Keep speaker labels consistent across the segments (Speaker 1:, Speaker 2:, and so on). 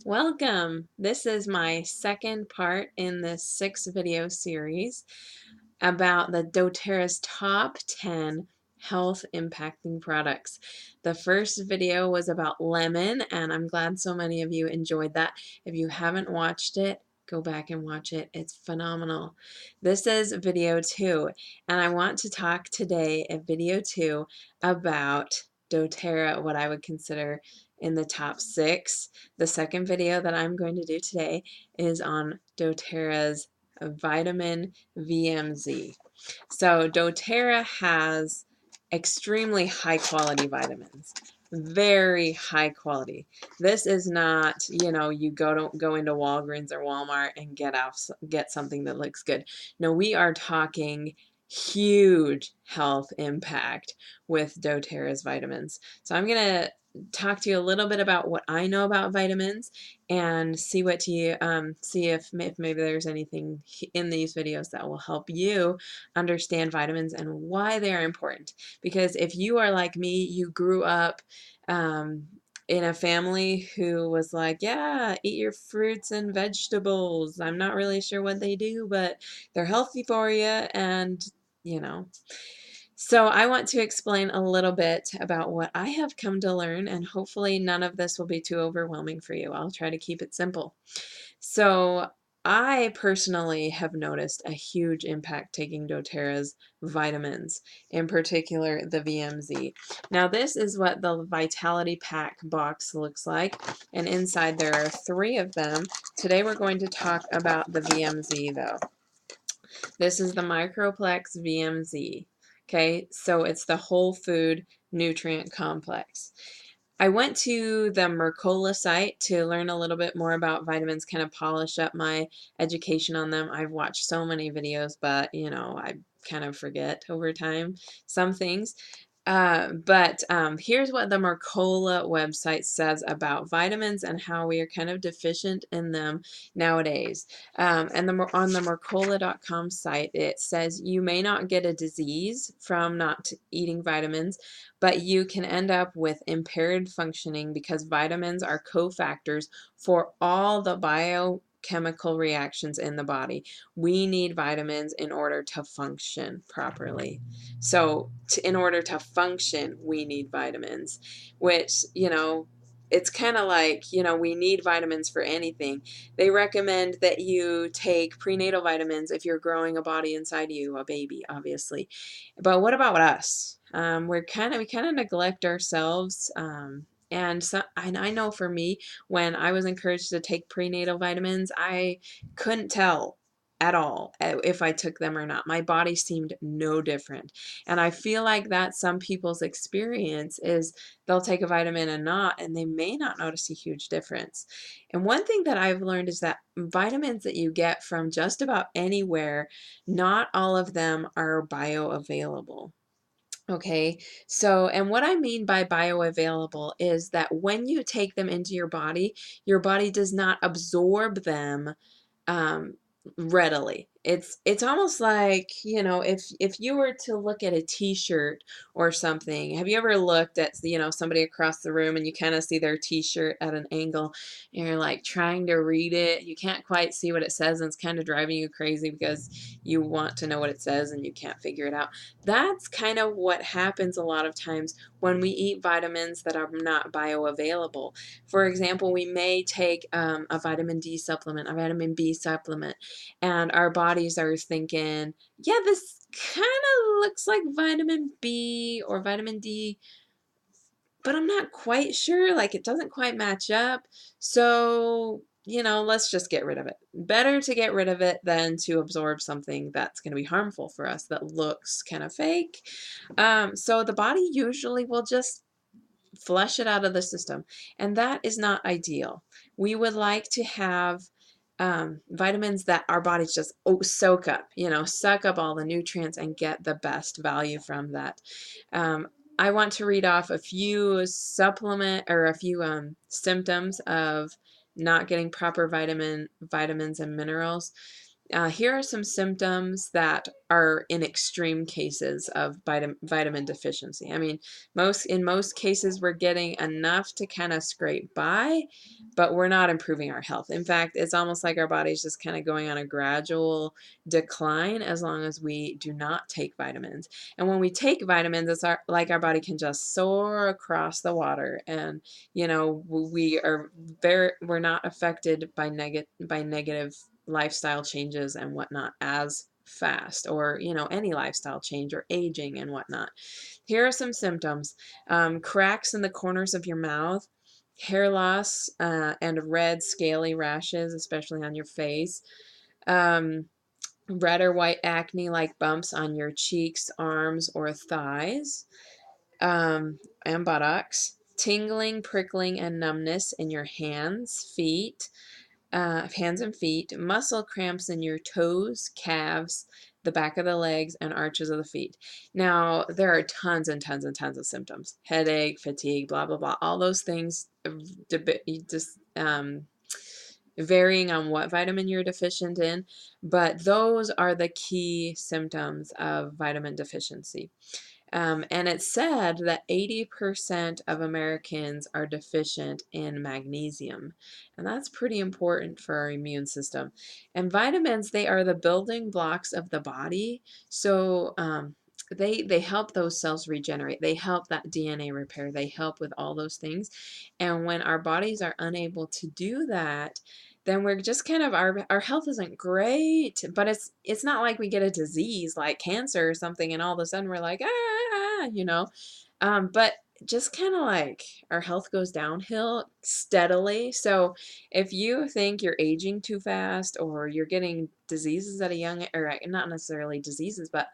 Speaker 1: Welcome! This is my second part in this 6-video series about the doTERRA's top 10 health impacting products. The first video was about lemon, and I'm glad so many of you enjoyed that. If you haven't watched it, go back and watch it. It's phenomenal. This is video 2, and I want to talk today in video 2 about doTERRA, what I would consider in the top 6. The second video that I'm going to do today is on doTERRA's vitamin VMZ. So doTERRA has extremely high quality vitamins, very high quality. This is not, you go into Walgreens or Walmart and get something that looks good. No, we are talking huge health impact with doTERRA's vitamins. So I'm going to talk to you a little bit about what I know about vitamins and see if maybe there's anything in these videos that will help you understand vitamins and why they are important. Because if you are like me, you grew up in a family who was like, yeah, eat your fruits and vegetables. I'm not really sure what they do, but they're healthy for you, and So I want to explain a little bit about what I have come to learn, and hopefully none of this will be too overwhelming for you. I'll try to keep it simple. So I personally have noticed a huge impact taking doTERRA's vitamins, in particular the VMZ. Now this is what the Vitality Pack box looks like, and inside there are 3 of them. Today we're going to talk about the VMZ though. This is the MicroPlexVMz. Okay, so it's the whole food nutrient complex. I went to the Mercola site to learn a little bit more about vitamins, kind of polish up my education on them. I've watched so many videos, but I kind of forget over time some things. But here's what the Mercola website says about vitamins and how we are kind of deficient in them nowadays. And on the Mercola.com site, it says you may not get a disease from not eating vitamins, but you can end up with impaired functioning because vitamins are cofactors for all the biochemical reactions in the body. We need vitamins in order to function properly. So in order to function, we need vitamins, which, it's kind of like, we need vitamins for anything. They recommend that you take prenatal vitamins if you're growing a body inside you, a baby, obviously. But what about us? We kind of neglect ourselves. And I know for me, when I was encouraged to take prenatal vitamins, I couldn't tell at all if I took them or not. My body seemed no different. And I feel like that's some people's experience is they'll take a vitamin and they may not notice a huge difference. And one thing that I've learned is that vitamins that you get from just about anywhere, not all of them are bioavailable. Okay, so, and what I mean by bioavailable is that when you take them into your body does not absorb them um, readily. It's almost like, if you were to look at a t-shirt or something, have you ever looked at, somebody across the room and you kind of see their t-shirt at an angle and you're like trying to read it, you can't quite see what it says, and it's kind of driving you crazy because you want to know what it says and you can't figure it out. That's kind of what happens a lot of times when we eat vitamins that are not bioavailable. For example, we may take a vitamin D supplement, a vitamin B supplement, and our bodies are thinking, yeah, this kind of looks like vitamin B or vitamin D, but I'm not quite sure, like it doesn't quite match up. So, let's just get rid of it. Better to get rid of it than to absorb something that's going to be harmful for us that looks kind of fake. So the body usually will just flush it out of the system, and that is not ideal. We would like to have vitamins that our bodies just soak up, suck up all the nutrients and get the best value from that. I want to read off a few symptoms of not getting proper vitamins and minerals. Here are some symptoms that are in extreme cases of vitamin deficiency. I mean, in most cases, we're getting enough to kind of scrape by, but we're not improving our health. In fact, it's almost like our body's just kind of going on a gradual decline as long as we do not take vitamins. And when we take vitamins, it's like our body can just soar across the water, and we're not affected by negative lifestyle changes and whatnot as fast, or any lifestyle change or aging and whatnot. Here are some symptoms: cracks in the corners of your mouth, hair loss, and red scaly rashes, especially on your face, um, red or white acne like bumps on your cheeks, arms, or thighs, and buttocks, tingling, prickling, and numbness in your hands and feet, muscle cramps in your toes, calves, the back of the legs, and arches of the feet. Now, there are tons and tons and tons of symptoms: headache, fatigue, blah, blah, blah. All those things just varying on what vitamin you're deficient in, but those are the key symptoms of vitamin deficiency. And it's said that 80% of Americans are deficient in magnesium, and that's pretty important for our immune system. And vitamins, they are the building blocks of the body, so they help those cells regenerate. They help that DNA repair. They help with all those things. And when our bodies are unable to do that, then we're just kind of our health isn't great, but it's not like we get a disease like cancer or something and all of a sudden we're like, but just kind of like our health goes downhill steadily. So if you think you're aging too fast, or you're getting diseases at a young, or not necessarily diseases, but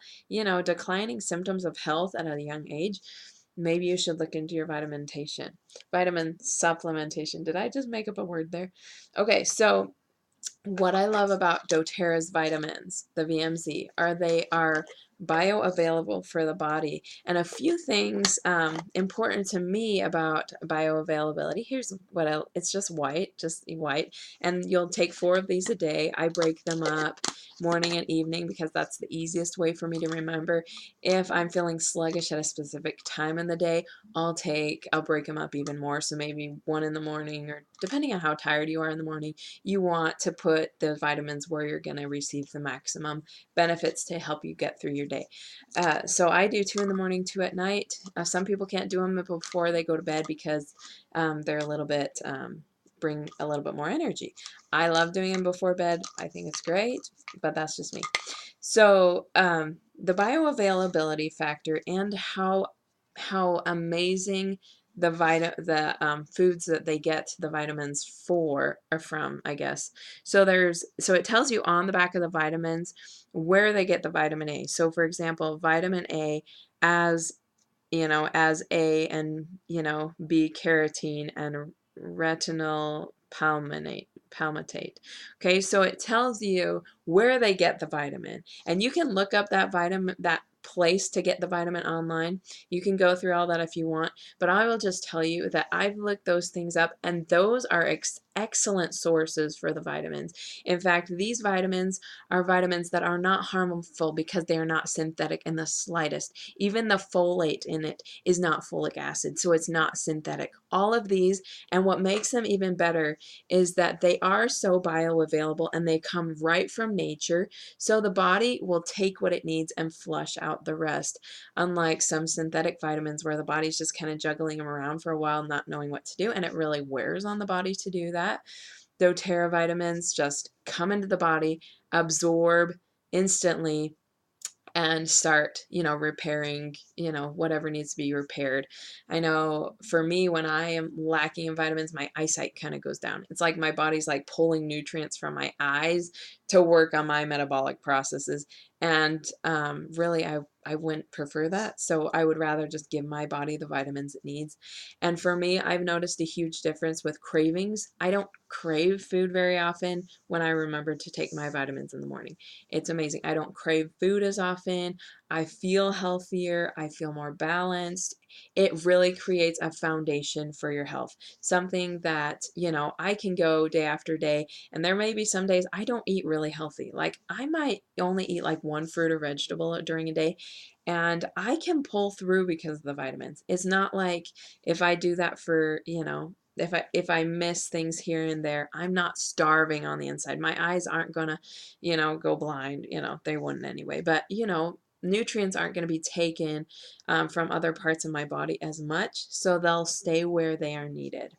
Speaker 1: declining symptoms of health at a young age, maybe you should look into your vitamin supplementation. Did I just make up a word there? Okay, so what I love about doTERRA's vitamins, the VMZ, they are bioavailable for the body. And a few things important to me about bioavailability. Here's what it's just white, and you'll take 4 of these a day. I break them up morning and evening because that's the easiest way for me to remember. If I'm feeling sluggish at a specific time in the day, I'll break them up even more. So maybe 1 in the morning, or depending on how tired you are in the morning, you want to put the vitamins where you're going to receive the maximum benefits to help you get through your day. So I do 2 in the morning, 2 at night. Some people can't do them before they go to bed because they're a little bit bring a little bit more energy. I love doing them before bed. I think it's great, but that's just me. So the bioavailability factor and how amazing the foods that they get the vitamins for are from, I guess. So it tells you on the back of the vitamins where they get the vitamin A. So for example, vitamin A as A and B carotene and retinol palmitate. Okay, so it tells you where they get the vitamin, and you can look up that place to get the vitamin online. You can go through all that if you want, but I will just tell you that I've looked those things up, and those are excellent sources for the vitamins. In fact, these vitamins are vitamins that are not harmful because they are not synthetic in the slightest. Even the folate in it is not folic acid, so it's not synthetic. All of these, and what makes them even better is that they are so bioavailable and they come right from nature, so the body will take what it needs and flush out the rest, unlike some synthetic vitamins where the body's just kind of juggling them around for a while, not knowing what to do, and it really wears on the body to do that. doTERRA vitamins just come into the body, absorb instantly, and start, repairing, whatever needs to be repaired. I know for me, when I am lacking in vitamins, my eyesight kind of goes down. It's like my body's like pulling nutrients from my eyes to work on my metabolic processes. And really, I wouldn't prefer that. So I would rather just give my body the vitamins it needs. And for me, I've noticed a huge difference with cravings. I don't crave food very often when I remember to take my vitamins in the morning. It's amazing. I don't crave food as often. I feel healthier. I feel more balanced. it really creates a foundation for your health. Something that, you know, I can go day after day, and there may be some days I don't eat really healthy. Like I might only eat like one fruit or vegetable during a day, and I can pull through because of the vitamins. It's not like if I do that for, you know, if I miss things here and there, I'm not starving on the inside. My eyes aren't gonna, you know, go blind. You know, they wouldn't anyway. But you know, nutrients aren't going to be taken from other parts of my body as much, so they'll stay where they are needed.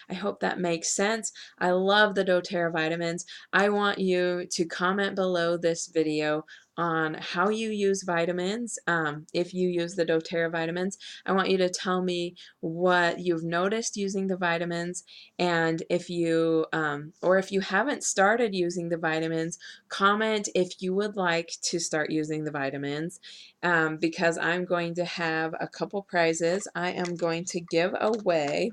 Speaker 1: I hope that makes sense. I love the doTERRA vitamins. I want you to comment below this video on how you use vitamins. If you use the doTERRA vitamins, I want you to tell me what you've noticed using the vitamins, and if you or if you haven't started using the vitamins, comment if you would like to start using the vitamins, because I'm going to have a couple prizes. I'm going to give away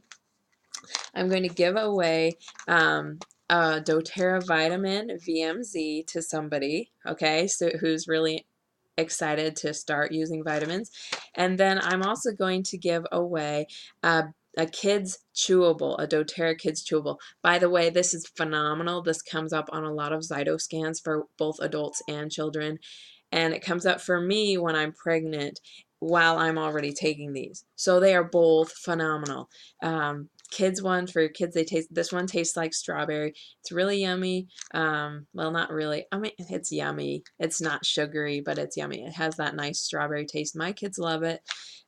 Speaker 1: a doTERRA vitamin VMZ to somebody, okay, so who's really excited to start using vitamins. And then I'm also going to give away a kids chewable, a doTERRA kids chewable. By the way, this is phenomenal. This comes up on a lot of Zytoscans for both adults and children. And it comes up for me when I'm pregnant while I'm already taking these. So they are both phenomenal. Kids one, for kids, this one tastes like strawberry. It's really yummy. Well, not really. I mean, it's yummy. It's not sugary, but it's yummy. It has that nice strawberry taste. My kids love it.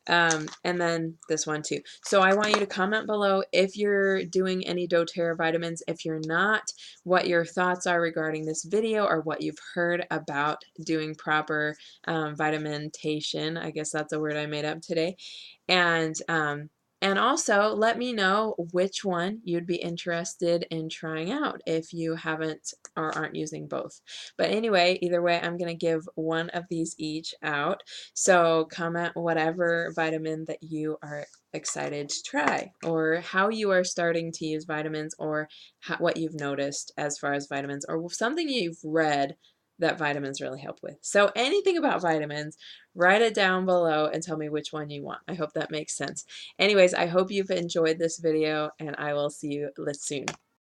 Speaker 1: And then this one too. So I want you to comment below if you're doing any doTERRA vitamins. If you're not, what your thoughts are regarding this video, or what you've heard about doing proper vitamintation. I guess that's a word I made up today. And also let me know which one you'd be interested in trying out if you haven't or aren't using both. But anyway, either way, I'm going to give one of these each out. So comment whatever vitamin that you are excited to try, or how you are starting to use vitamins, or what you've noticed as far as vitamins, or something you've read that vitamins really help with. So anything about vitamins, write it down below and tell me which one you want. I hope that makes sense. Anyways, I hope you've enjoyed this video, and I will see you soon.